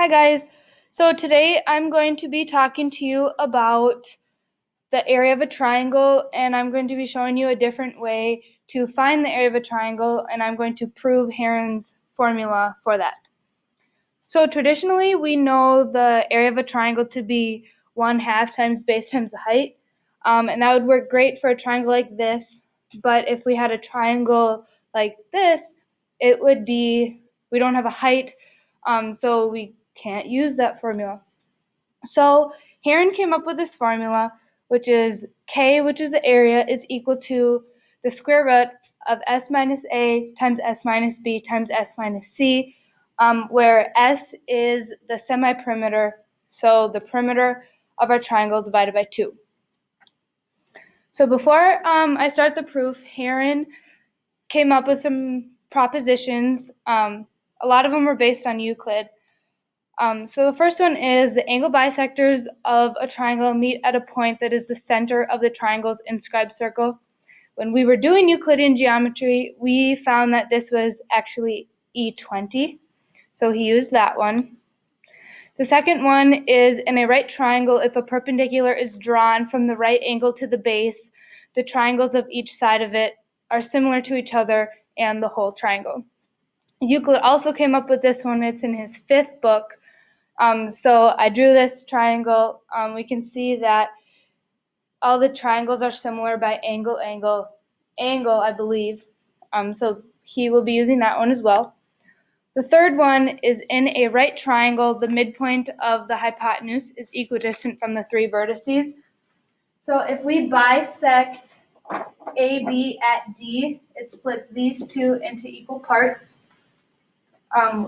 Hi guys. So today I'm going to be talking to you about the area of a triangle, and I'm going to be showing you a different way to find the area of a triangle, and I'm going to prove Heron's formula for that. So traditionally we know the area of a triangle to be 1/2 times base times the height, and that would work great for a triangle like this, but if we had a triangle like this, it would be, we don't have a height, so we can't use that formula. So Heron came up with this formula, which is K, which is the area, is equal to the square root of S minus A times S minus B times S minus C, where S is the semi-perimeter, so the perimeter of our triangle divided by 2. So before I start the proof, Heron came up with some propositions. A lot of them were based on Euclid. So the first one is the angle bisectors of a triangle meet at a point that is the center of the triangle's inscribed circle. When we were doing Euclidean geometry, we found that this was actually E20, so he used that one. The second one is in a right triangle, if a perpendicular is drawn from the right angle to the base, the triangles of each side of it are similar to each other and the whole triangle. Euclid also came up with this one. It's in his 5th book. So I drew this triangle. We can see that all the triangles are similar by angle, I believe. So he will be using that one as well. The third one is in a right triangle, the midpoint of the hypotenuse is equidistant from the 3 vertices. So if we bisect AB at D, it splits these two into equal parts.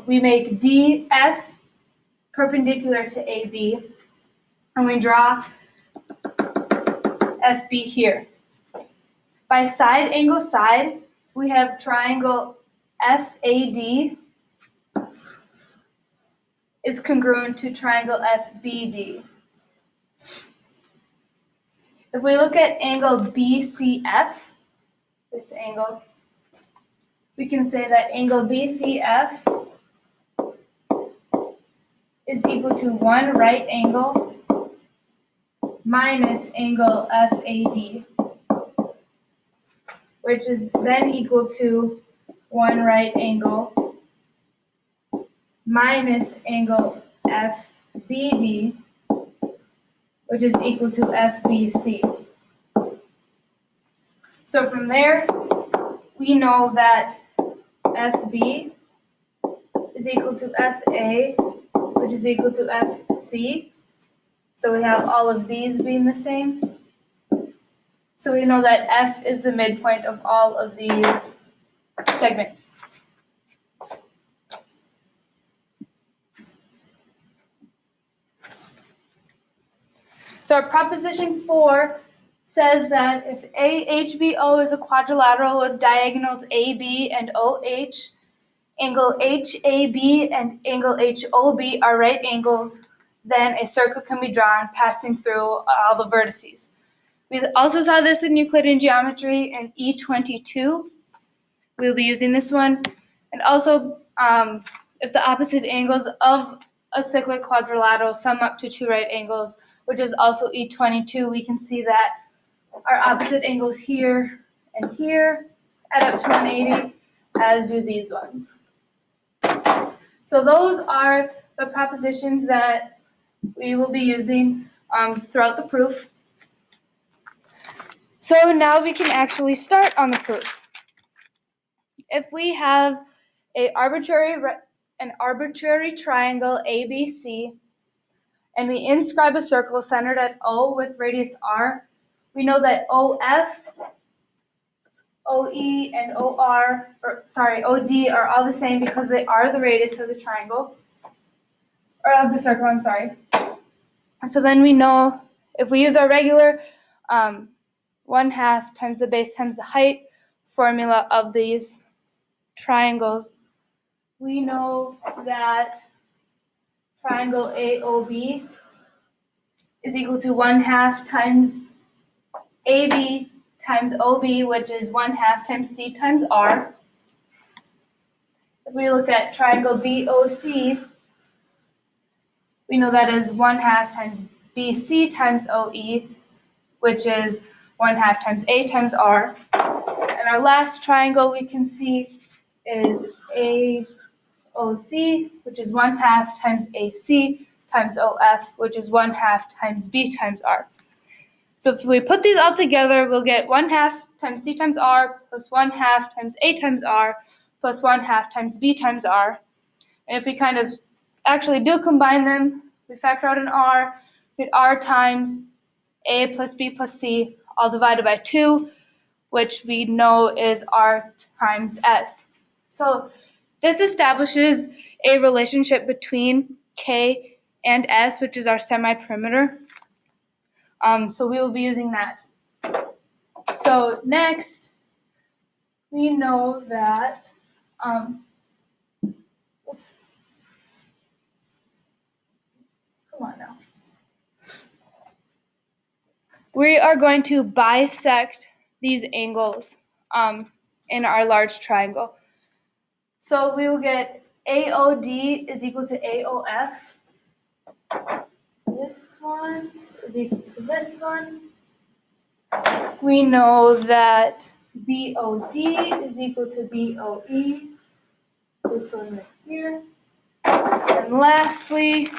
We make DF perpendicular to AB, and we draw FB here. By side angle side, we have triangle FAD is congruent to triangle FBD. If we look at angle BCF, this angle, we can say that angle BCF is equal to 1 right angle minus angle FAD, which is then equal to 1 right angle minus angle FBD, which is equal to FBC. So from there, we know that FB is equal to FA, which is equal to FC. So we have all of these being the same. So we know that F is the midpoint of all of these segments. So our proposition 4 says that if AHBO is a quadrilateral with diagonals AB and OH, angle HAB and angle HOB are right angles, then a circle can be drawn passing through all the vertices. We also saw this in Euclidean geometry in E22. We'll be using this one. And also, if the opposite angles of a cyclic quadrilateral sum up to 2 right angles, which is also E22, we can see that our opposite angles here and here add up to 180, as do these ones. So those are the propositions that we will be using throughout the proof. So now we can actually start on the proof. If we have an arbitrary triangle ABC, and we inscribe a circle centered at O with radius R, we know that OF, OE, and OD are all the same because they are the radius of the triangle, or of the circle, I'm sorry. So then we know if we use our regular 1/2 times the base times the height formula of these triangles, we know that triangle AOB is equal to 1/2 times AB times OB, which is 1/2 times C times R. If we look at triangle BOC, we know that is 1/2 times BC times OE, which is 1/2 times A times R. And our last triangle we can see is AOC, which is 1/2 times AC times OF, which is 1/2 times B times R. So if we put these all together, we'll get 1/2 times C times R plus 1/2 times A times R plus 1/2 times B times R. And if we kind of actually do combine them, we factor out an R, we get R times A plus B plus C, all divided by 2, which we know is R times S. So this establishes a relationship between K and S, which is our semi-perimeter. So we will be using that. So next, we know that, oops, come on now. We are going to bisect these angles in our large triangle. So we will get AOD is equal to AOF. This one is equal to this one. We know that BOD is equal to BOE. This one right here. And lastly,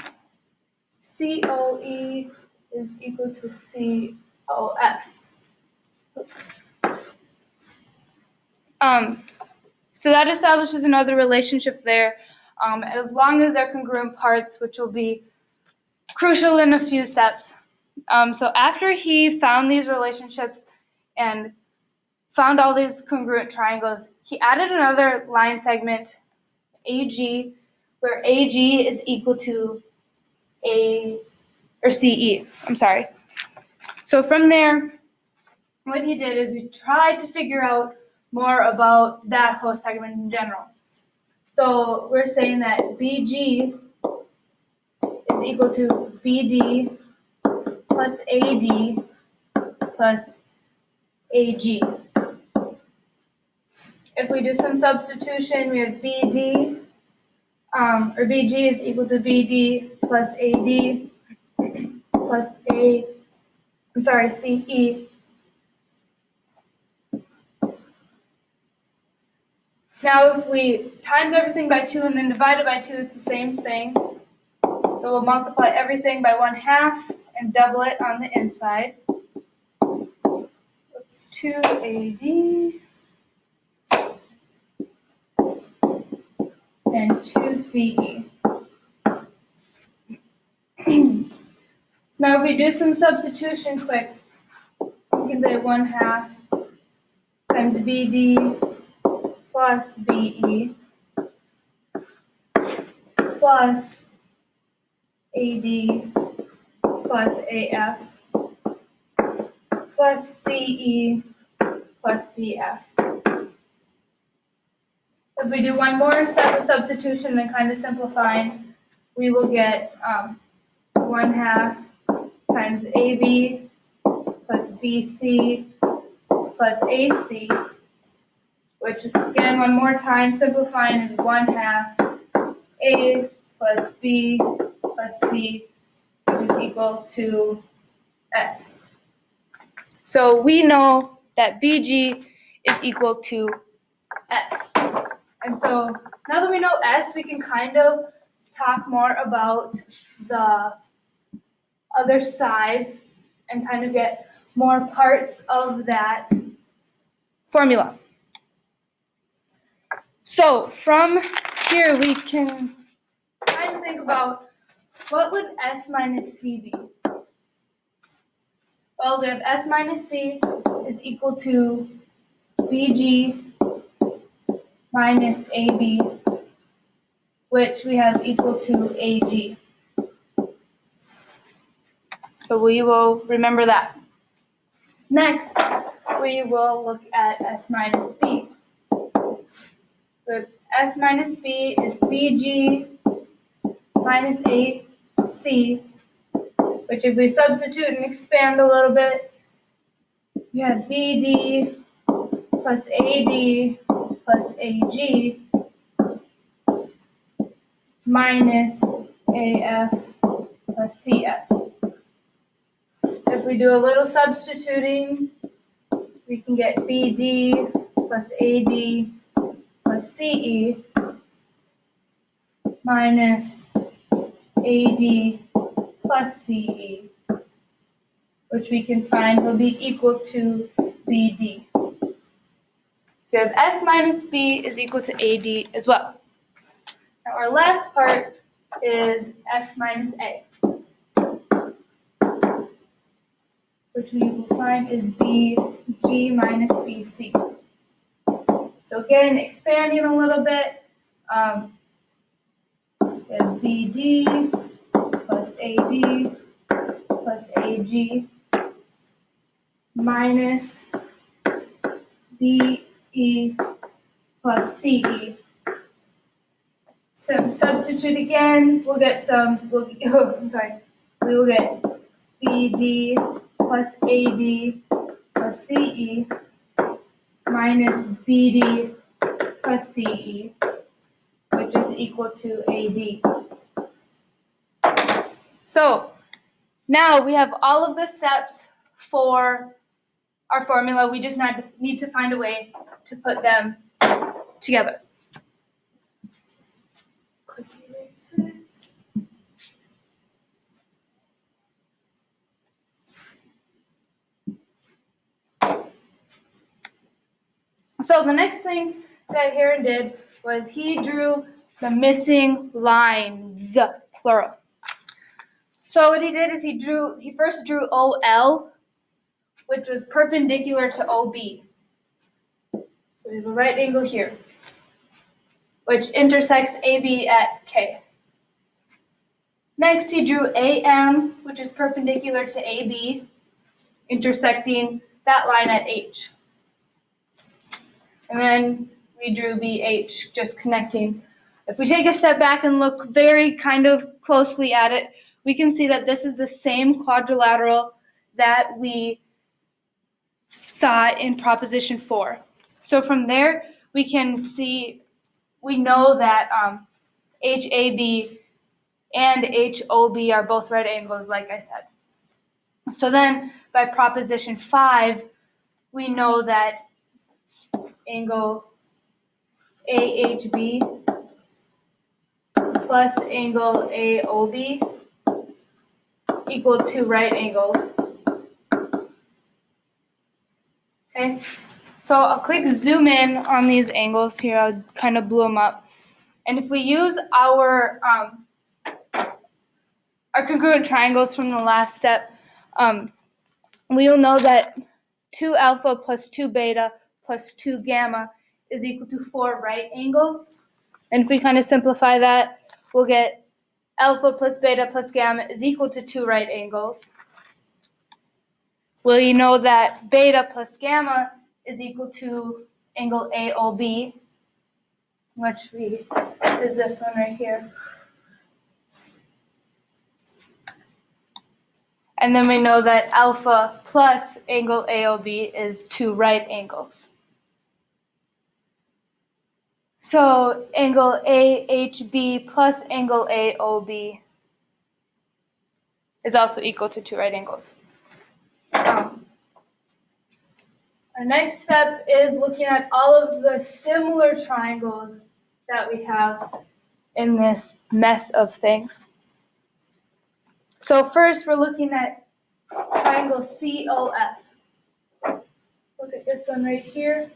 COE is equal to COF. Oops. So that establishes another relationship there, as long as they're congruent parts, which will be crucial in a few steps. So after he found these relationships and found all these congruent triangles, he added another line segment, AG, where AG is equal to CE. So from there, what he did is we tried to figure out more about that whole segment in general. So we're saying that BG is equal to BD plus AD plus AG. If we do some substitution, we have BD, or BG is equal to BD plus AD plus CE. Now if we times everything by 2 and then divide it by 2, it's the same thing. So we'll multiply everything by 1/2 and double it on the inside. Oops, 2AD and 2CE. So now if we do some substitution quick, we can say 1/2 times BD plus BE plus AD plus AF plus CE plus CF. If we do one more step of substitution, then kind of simplifying, we will get 1/2 times AB plus BC plus AC, which again, one more time, simplifying is 1/2 A plus B plus C, which is equal to S. So we know that BG is equal to S. And so now that we know S, we can kind of talk more about the other sides and kind of get more parts of that formula. So from here, we can kind of think about what would S minus C be? Well, we have S minus C is equal to BG minus AB, which we have equal to AG. So we will remember that. Next, we will look at S minus B. So S minus B is BG minus AC, which if we substitute and expand a little bit, we have BD plus AD plus AG minus AF plus CF. If we do a little substituting, we can get BD plus AD plus CE minus AD plus CE, which we can find will be equal to BD. So we have S minus B is equal to AD as well. Now our last part is S minus A, which we will find is BG minus BC. So again, expanding a little bit, we have BD plus AD plus AG minus BE plus CE. So substitute again, we'll get we will get BD plus AD plus CE minus BD plus CE, which is equal to AD. So now we have all of the steps for our formula. We just need to find a way to put them together. Quickly erase this. So the next thing that Heron did was he drew the missing lines, plural. So what he did is he first drew OL, which was perpendicular to OB. So there's a right angle here, which intersects AB at K. Next, he drew AM, which is perpendicular to AB, intersecting that line at H. And then we drew BH, just connecting. If we take a step back and look very kind of closely at it, we can see that this is the same quadrilateral that we saw in Proposition 4. So from there, we know that HAB and HOB are both right angles, like I said. So then, by Proposition 5, we know that angle AHB plus angle AOB equal to right angles. Okay, so I'll quick zoom in on these angles here. I'll kind of blow them up. And if we use our congruent triangles from the last step, we will know that 2 alpha plus 2 beta plus 2 gamma is equal to 4 right angles. And if we kind of simplify that, we'll get alpha plus beta plus gamma is equal to 2 right angles. Well, you know that beta plus gamma is equal to angle AOB, which is this one right here. And then we know that alpha plus angle AOB is 2 right angles. So angle AHB plus angle AOB is also equal to 2 right angles. Our next step is looking at all of the similar triangles that we have in this mess of things. So first we're looking at triangle COF. Look at this one right here.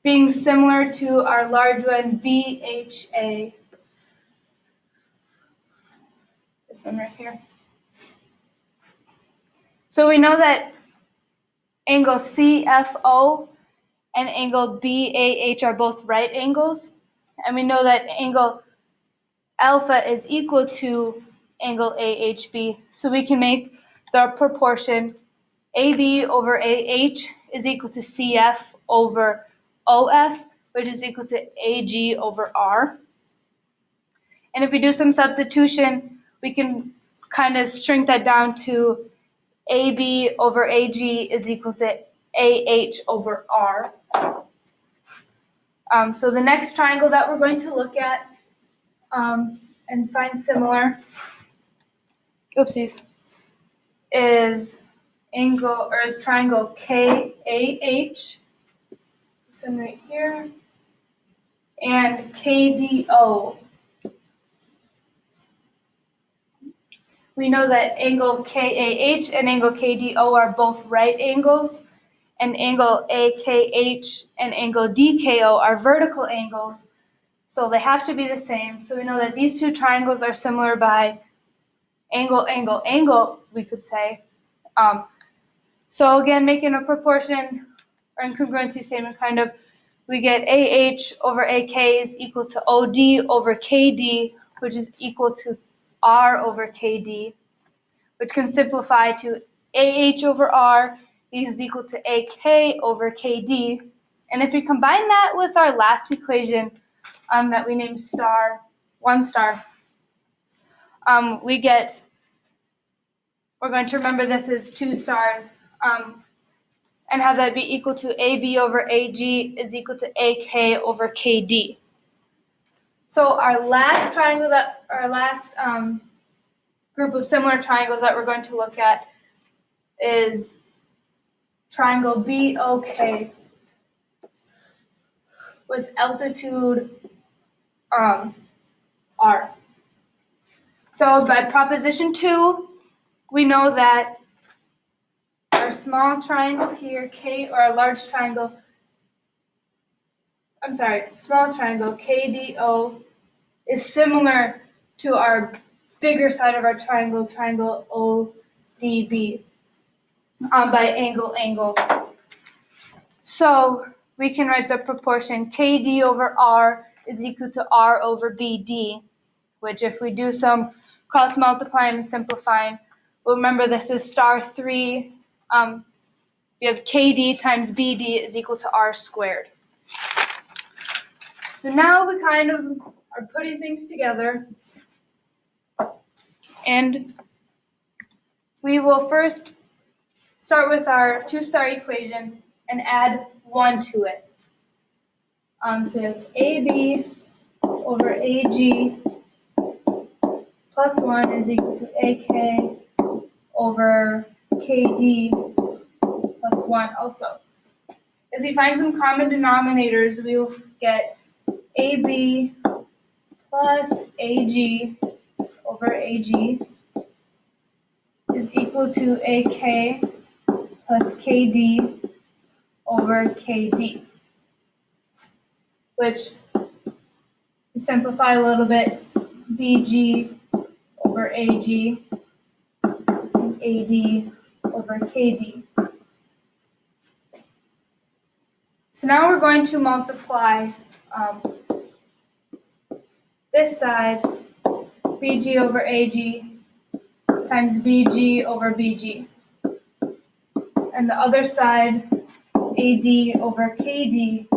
Being similar to our large one BHA. This one right here. So we know that angle CFO and angle BAH are both right angles. And we know that angle alpha is equal to angle AHB. So we can make the proportion AB over AH is equal to CF over OF, which is equal to AG over R. And if we do some substitution, we can kind of shrink that down to AB over AG is equal to AH over R. So the next triangle that we're going to look at, and find similar, oopsies, is triangle KAH, this one right here, and KDO. We know that angle KAH and angle KDO are both right angles, and angle AKH and angle DKO are vertical angles, so they have to be the same. So we know that these two triangles are similar by angle, angle, angle, we could say. So again, making a proportion or incongruency statement kind of, we get AH over AK is equal to OD over KD, which is equal to R over KD, which can simplify to AH over R is equal to AK over KD. And if we combine that with our last equation that we named star, 1 star, we're going to remember this as 2 stars, and have that be equal to AB over AG is equal to AK over KD. So our last group of similar triangles that we're going to look at is triangle BOK with altitude R. So by proposition 2, we know that our small triangle here, small triangle KDO is similar to our bigger side of our triangle, triangle ODB, by angle, angle. So we can write the proportion KD over R is equal to R over BD, which if we do some cross multiplying and simplifying, we'll remember this is star 3. We have KD times BD is equal to R squared. So now we kind of are putting things together, and we will first start with our 2-star equation and add 1 to it. So we have AB over AG plus 1 is equal to AK over KD plus 1 also. If we find some common denominators, we will get AB plus AG over AG is equal to AK plus KD over KD, which we simplify a little bit, BG over AG and AD over KD. So now we're going to multiply this side, BG over AG times BG over BG. And the other side, AD over KD,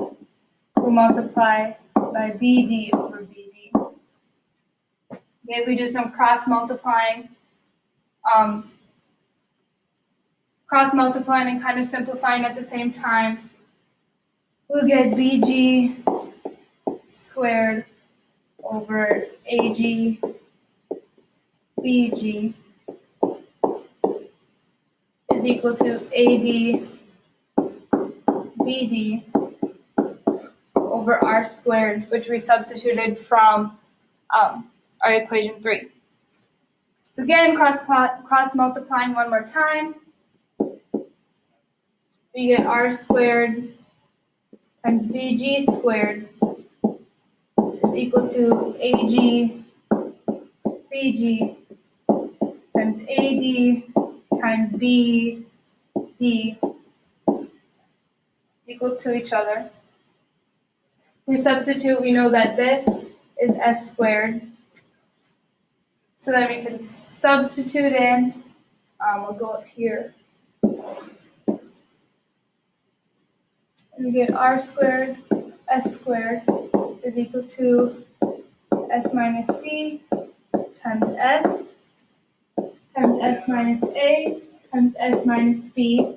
will multiply by BD over BD. Okay, if we do some cross multiplying and kind of simplifying at the same time, we'll get BG squared over AG BG is equal to AD BD over R squared, which we substituted from our equation 3. So again, cross multiplying one more time, we get R squared times BG squared is equal to AG BG times AD times BD equal to each other. We substitute, we know that this is S squared. So then we can substitute in, we'll go up here. And we get R squared, S squared is equal to S minus C times S minus A times S minus B.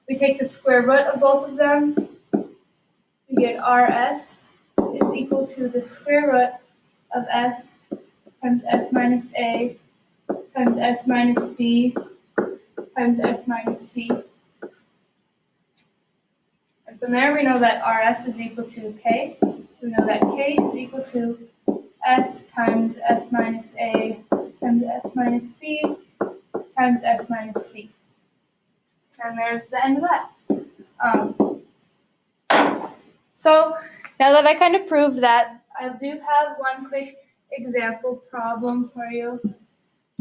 We take the square root of both of them. We get RS is equal to the square root of S times S minus A times S minus B times S minus C. And from there we know that RS is equal to K. We know that K is equal to S times S minus A times S minus B times S minus C. And there's the end of that. So now that I kind of proved that, I do have one quick example problem for you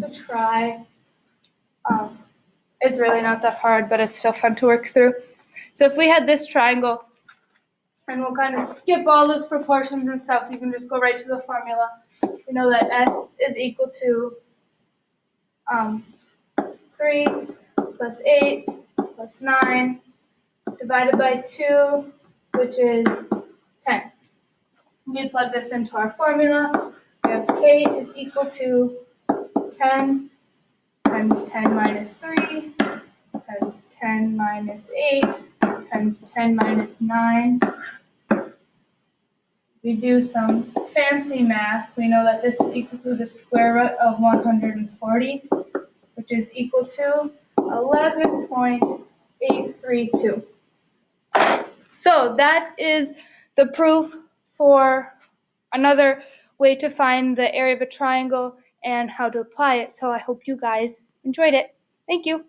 to try. It's really not that hard, but it's still fun to work through. So if we had this triangle, and we'll kind of skip all those proportions and stuff, you can just go right to the formula. We know that S is equal to 3 plus 8 plus 9 divided by 2, which is 10. We plug this into our formula. We have K is equal to 10 times 10 minus 3 times 10 minus 8 times 10 minus 9. We do some fancy math. We know that this is equal to the square root of 140, which is equal to 11.832. So that is the proof for another way to find the area of a triangle and how to apply it. So I hope you guys enjoyed it. Thank you.